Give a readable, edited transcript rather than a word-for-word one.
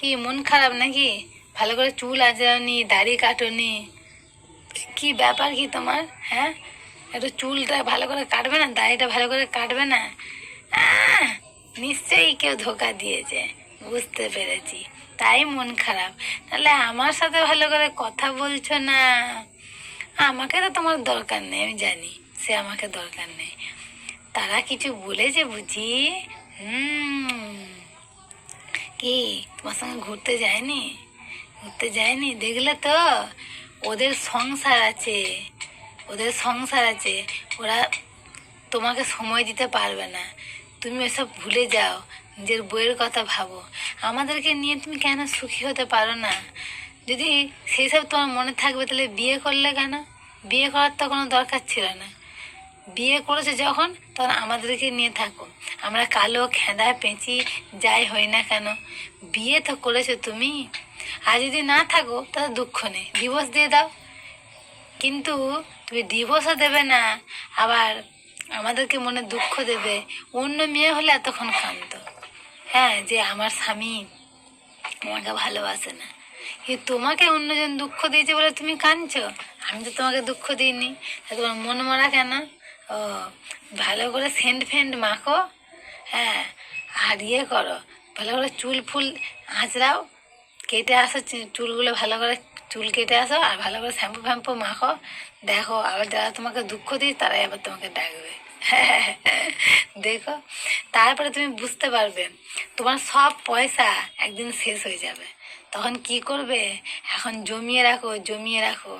কি মন খারাপ নাকি? ভালো করে চুল আঁচড়াওনি, দাড়ি কাটোনি, কি ব্যাপার কি তোমার? হ্যাঁ, একটু চুলটা ভালো করে কাটবে না? দাড়িটা ভালো করে কাটবে না? আহ, নিশ্চয়ই কেউ ধোকা দিয়েছে, বুঝতে পেরেছি, তাই মন খারাপ। তাহলে আমার সাথে ভালো করে কথা বলছো না। আমাকে তো তোমার দরকার নেই, আমি জানি সে আমাকে দরকার নেই। তারা কিছু বলেছে বুঝি? হুম। কি তোমার সঙ্গে ঘুরতে যায়নি? ঘুরতে যায়নি দেখলে তো? ওদের সংসার আছে, ওদের সংসার আছে, ওরা তোমাকে সময় দিতে পারবে না। তুমি এসব ভুলে যাও, নিজের বইয়ের কথা ভাবো। আমাদেরকে নিয়ে তুমি কেন সুখী হতে পারো না? যদি সেই সব তোমার মনে থাকবে তাহলে বিয়ে করলে কেন? বিয়ে করার তো কোনো দরকার ছিল না। বিয়ে করেছে যখন, তখন আমাদেরকে নিয়ে থাকো। আমরা কালো খেঁদা পেঁচি যাই হই না কেন, বিয়ে তো করেছো তুমি। আর যদি না থাকো তাহলে দুঃখ নেই, ডিভোর্স দিয়ে দাও। কিন্তু তুমি ডিভোর্সও দেবে না, আবার আমাদেরকে মনে দুঃখ দেবে। অন্য মেয়ে হলে এতক্ষণ কাঁদতো, হ্যাঁ, যে আমার স্বামী আমাকে ভালোবাসে না। কিন্তু তোমাকে অন্যজন দুঃখ দিয়েছে বলে তুমি কাঁদছো। আমি তো তোমাকে দুঃখ দিইনি, তা তোমার মন মরা কেন? ও, ভালো করে সেন্ট ফেন্ট মাখো, হ্যাঁ, আর ইয়ে করো, ভালো করে চুল ফুল আঁচড়াও, কেটে আসো চুলগুলো ভালো করে, চুল কেটে আসো আর ভালো করে শ্যাম্পু ফ্যাম্পু মাখো। দেখো আবার যারা তোমাকে দুঃখ দিই তারাই আবার তোমাকে ডাকবে। দেখো, তারপরে তুমি বুঝতে পারবে তোমার সব পয়সা একদিন শেষ হয়ে যাবে। তখন কি করবে? এখন জমিয়ে রাখো, জমিয়ে রাখো।